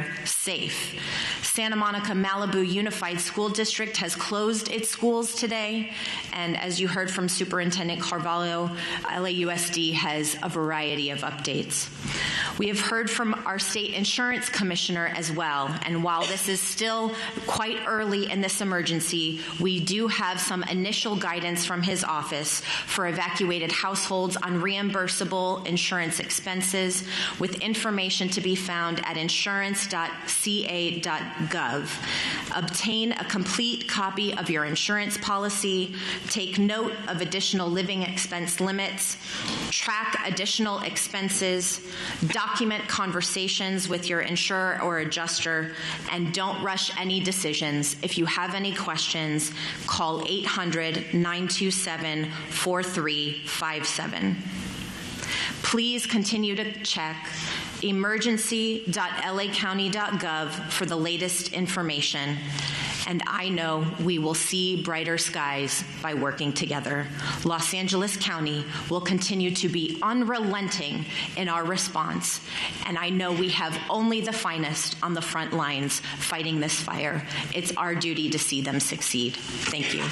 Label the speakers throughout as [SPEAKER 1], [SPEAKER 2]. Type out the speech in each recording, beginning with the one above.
[SPEAKER 1] there safe. Santa Monica Malibu Unified School District has closed its schools today, and as you heard from Superintendent Carvalho, LAUSD has a variety of updates. We have heard from our state insurance commissioner as well, and while this is still quite early in this emergency, we do have some initial guidance from his office for evacuated households on reimbursable insurance expenses, with information to be found at insurance.ca.gov. Obtain a complete copy of your insurance policy, take note of additional living expense limits, track additional expenses, document conversations with your insurer or adjuster, and don't rush any decisions. If you have any questions, call 800-927-4357. Please continue to check emergency.lacounty.gov for the latest information. And I know we will see brighter skies by working together. Los Angeles County will continue to be unrelenting in our response. And I know we have only the finest on the front lines fighting this fire. It's our duty to see them succeed. Thank you.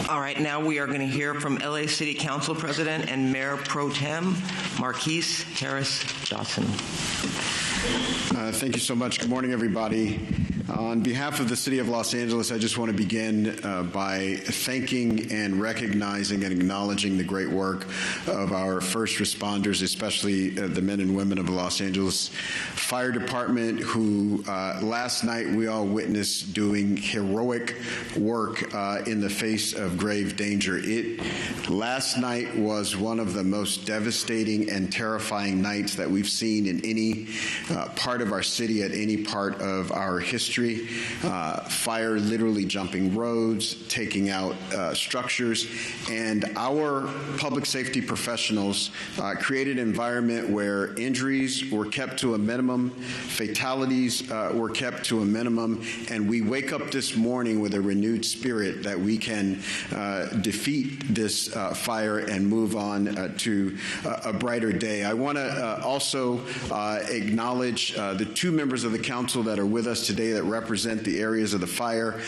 [SPEAKER 2] All right, now we are going to hear from LA City Council President and Mayor Pro Tem Marquise Harris Dawson.
[SPEAKER 3] Thank you so much. Good morning, everybody. On behalf of the City of Los Angeles, I just want to begin by thanking and recognizing and acknowledging the great work of our first responders, especially the men and women of the Los Angeles Fire Department, who last night we all witnessed doing heroic work in the face of grave danger. Last night was one of the most devastating and terrifying nights that we've seen in any part of our city, at any part of our history. Fire literally jumping roads, taking out structures, and our public safety professionals created an environment where injuries were kept to a minimum, fatalities were kept to a minimum, and we wake up this morning with a renewed spirit that we can defeat this fire and move on to a brighter day. I want to also acknowledge the two members of the council that are with us today that represent the areas of the fire.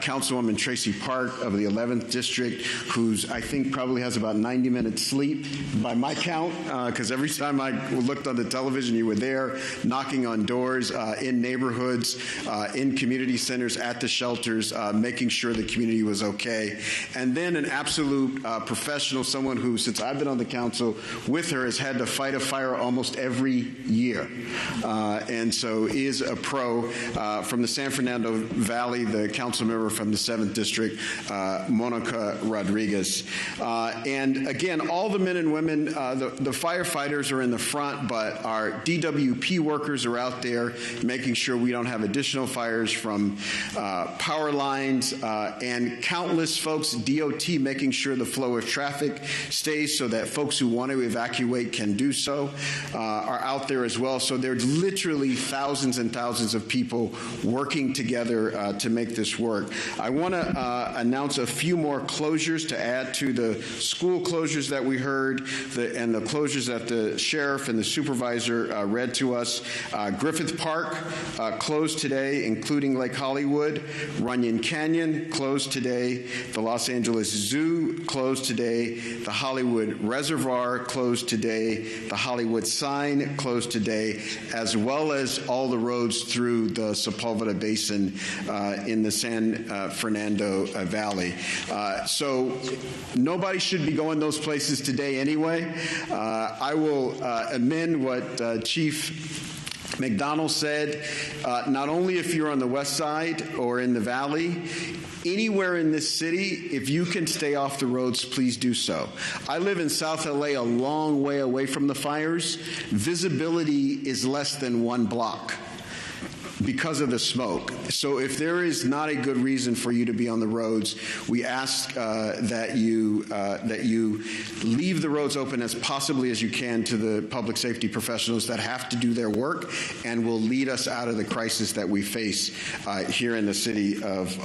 [SPEAKER 3] Councilwoman Tracy Park of the 11th District, who's I think probably has about 90 minutes sleep by my count, because every time I looked on the television, you were there knocking on doors in neighborhoods, in community centers, at the shelters, making sure the community was okay. And then an absolute professional, someone who, since I've been on the council with her, has had to fight a fire almost every year. And so is a pro. From the San Fernando Valley, the council member from the 7th District, Monica Rodriguez. And again, all the men and women, the firefighters are in the front, but our DWP workers are out there making sure we don't have additional fires from power lines, and countless folks, DOT, making sure the flow of traffic stays so that folks who want to evacuate can do so, are out there as well. So there's literally thousands and thousands of people working together to make this work. I want to announce a few more closures to add to the school closures that we heard and the closures that the sheriff and the supervisor read to us. Griffith Park closed today, including Lake Hollywood. Runyon Canyon closed today. The Los Angeles Zoo closed today. The Hollywood Reservoir closed today. The Hollywood Sign closed today, as well as all the roads through the Sepulveda Basin in the San Fernando Valley. So nobody should be going those places today anyway. I will amend what Chief McDonald said. Not only if you're on the west side or in the valley, anywhere in this city, if you can stay off the roads, please do so. I live in South LA, a long way away from the fires. Visibility is less than 1 block. because of the smoke. So if there is not a good reason for you to be on the roads, we ask that you leave the roads open as possibly as you can to the public safety professionals that have to do their work and will lead us out of the crisis that we face here in the city of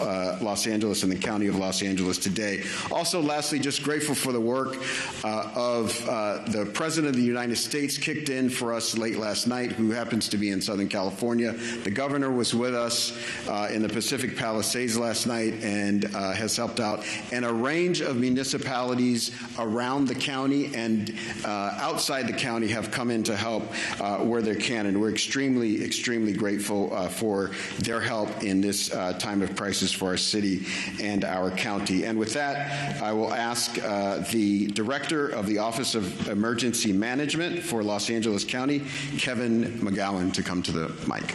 [SPEAKER 3] Los Angeles and the county of Los Angeles today. Also, lastly, just grateful for the work of the President of the United States, kicked in for us late last night, who happens to be in Southern California. The governor was with us in the Pacific Palisades last night and has helped out. And a range of municipalities around the county and outside the county have come in to help where they can. And we're extremely, extremely grateful for their help in this time of crisis for our city and our county. And with that, I will ask the Director of the Office of Emergency Management for Los Angeles County, Kevin McGowan, to come to the mic.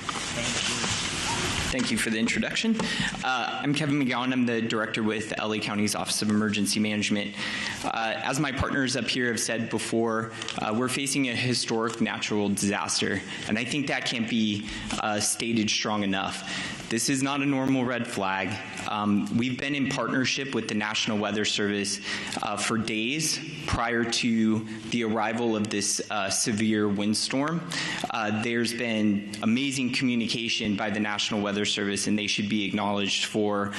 [SPEAKER 4] Thank you for the introduction. I'm Kevin McGowan. I'm the director with LA County's Office of Emergency Management. As my partners up here have said before, we're facing a historic natural disaster, and I think that can't be stated strong enough. This is not a normal red flag. We've been in partnership with the National Weather Service for days prior to the arrival of this severe windstorm. There's been amazing communication by the National Weather Service, and they should be acknowledged for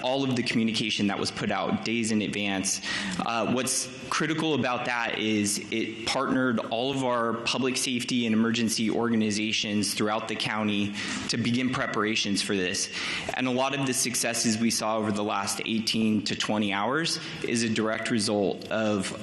[SPEAKER 4] all of the communication that was put out days in advance. What's critical about that is it partnered all of our public safety and emergency organizations throughout the county to begin preparations for this. And a lot of the successes we saw over the last 18 to 20 hours is a direct result of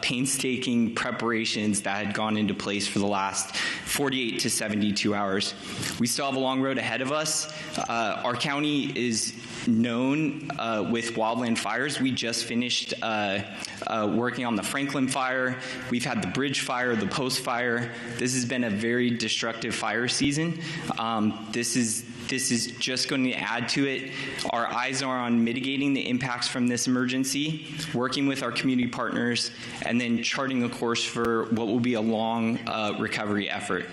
[SPEAKER 4] painstaking preparations that had gone into place for the last 48 to 72 hours. We still have a long road ahead of us. Our county is known with wildland fires. We just finished working on the Franklin fire. We've had the Bridge fire, the Post fire. This has been a very destructive fire season. This is just going to add to it. Our eyes are on mitigating the impacts from this emergency, working with our community partners, and then charting a course for what will be a long recovery effort.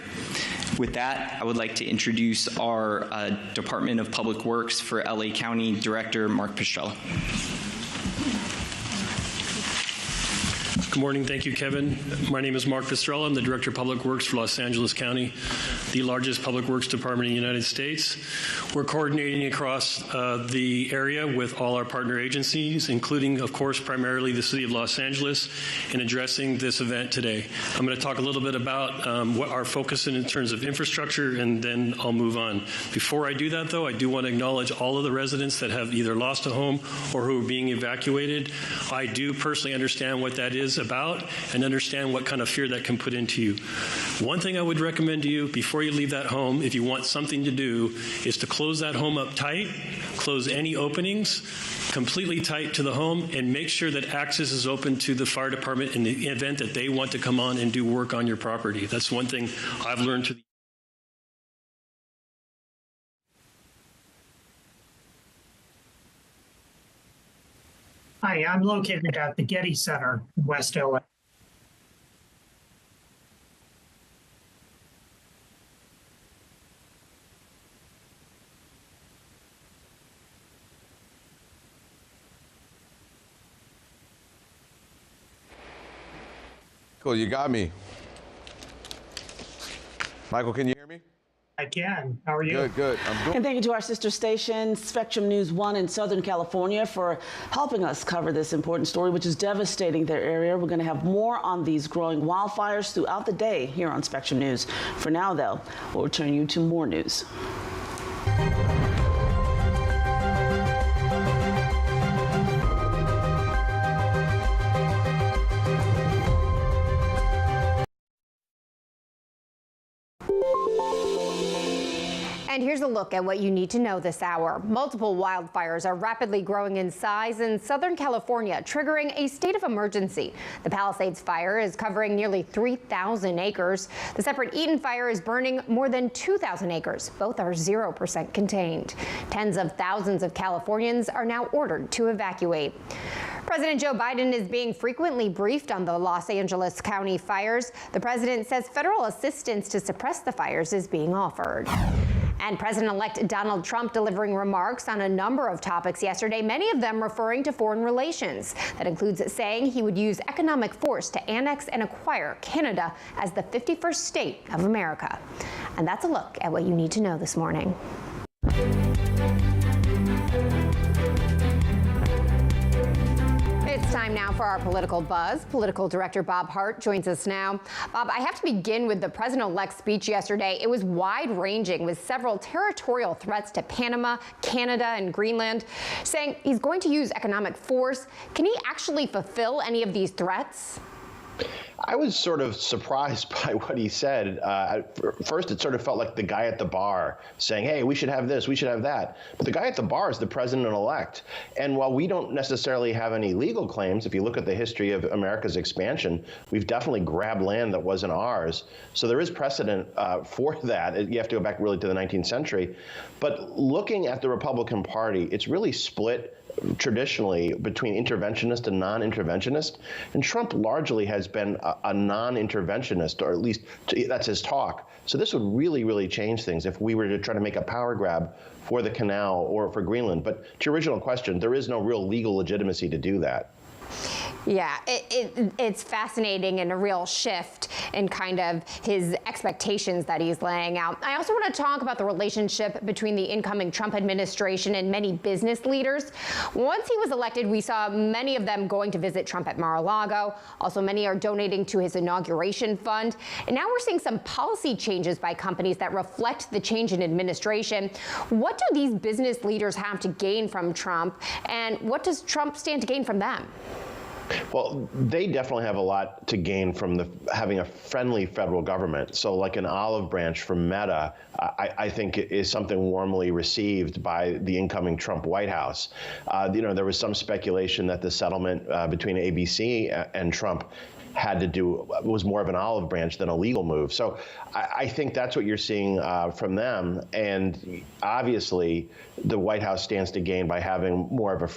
[SPEAKER 4] With that, I would like to introduce our Department of Public Works for LA County Director, Mark Pistrella.
[SPEAKER 5] Good morning. Thank you, Kevin. My name is Mark Pistrella. I'm the Director of Public Works for Los Angeles County, the largest public works department in the United States. We're coordinating across the area with all our partner agencies, including, of course, primarily the City of Los Angeles, in addressing this event today. I'm going to talk a little bit about what our focus is in terms of infrastructure, and then I'll move on. Before I do that, though, I do want to acknowledge all of the residents that have either lost a home or who are being evacuated. I do personally understand what that is about and understand what kind of fear that can put into you. One thing I would recommend to you before you leave that home, if you want something to do, is to close that home up tight, close any openings completely tight to the home, and make sure that access is open to the fire department in the event that they want to come on and do work on your property. That's one thing I've learned to
[SPEAKER 6] Hi, I'm located at the Getty Center in West LA.
[SPEAKER 7] Cool, you got me. Michael, can you hear me?
[SPEAKER 6] I can. How are you?
[SPEAKER 7] Good, good. I'm good.
[SPEAKER 8] And thank you to our sister station, Spectrum News 1 in Southern California, for helping us cover this important story, which is devastating their area. We're going to have more on these growing wildfires throughout the day here on Spectrum News. For now, though, we'll return you to more news.
[SPEAKER 9] And here's a look at what you need to know this hour. Multiple wildfires are rapidly growing in size in Southern California, triggering a state of emergency. The Palisades fire is covering nearly 3,000 acres. The separate Eaton fire is burning more than 2,000 acres. Both are 0% contained. Tens of thousands of Californians are now ordered to evacuate. President Joe Biden is being frequently briefed on the Los Angeles County fires. The president says federal assistance to suppress the fires is being offered. And President-elect Donald Trump delivering remarks on a number of topics yesterday, many of them referring to foreign relations. That includes saying he would use economic force to annex and acquire Canada as the 51st state of America. And that's a look at what you need to know this morning. It's time now for our political buzz. Political director Bob Hart joins us now. Bob, I have to begin with the president-elect's speech yesterday. It was wide-ranging with several territorial threats to Panama, Canada, and Greenland, saying he's going to use economic force. Can he actually fulfill any of these threats?
[SPEAKER 10] I was sort of surprised by what he said. First, it sort of felt like the guy at the bar saying, hey, we should have this, we should have that. But the guy at the bar is the president-elect. And while we don't necessarily have any legal claims, if you look at the history of America's expansion, we've definitely grabbed land that wasn't ours. So there is precedent for that. You have to go back really to the 19th century. But looking at the Republican Party, it's really split traditionally between interventionist and non-interventionist, and Trump largely has been a non-interventionist, or at least that's his talk. So this would really, really change things if we were to try to make a power grab for the canal or for Greenland. But to your original question, there is no real legal legitimacy to do that.
[SPEAKER 9] Yeah, it's fascinating and a real shift in kind of his expectations that he's laying out. I also want to talk about the relationship between the incoming Trump administration and many business leaders. Once he was elected, we saw many of them going to visit Trump at Mar-a-Lago. Also, many are donating to his inauguration fund. And now we're seeing some policy changes by companies that reflect the change in administration. What do these business leaders have to gain from Trump, and what does Trump stand to gain from them?
[SPEAKER 10] Well, they definitely have a lot to gain from having a friendly federal government. So like an olive branch from Meta, I think is something warmly received by the incoming Trump White House. There was some speculation that the settlement between ABC and Trump was more of an olive branch than a legal move. So I think that's what you're seeing from them. And obviously, the White House stands to gain by having more of a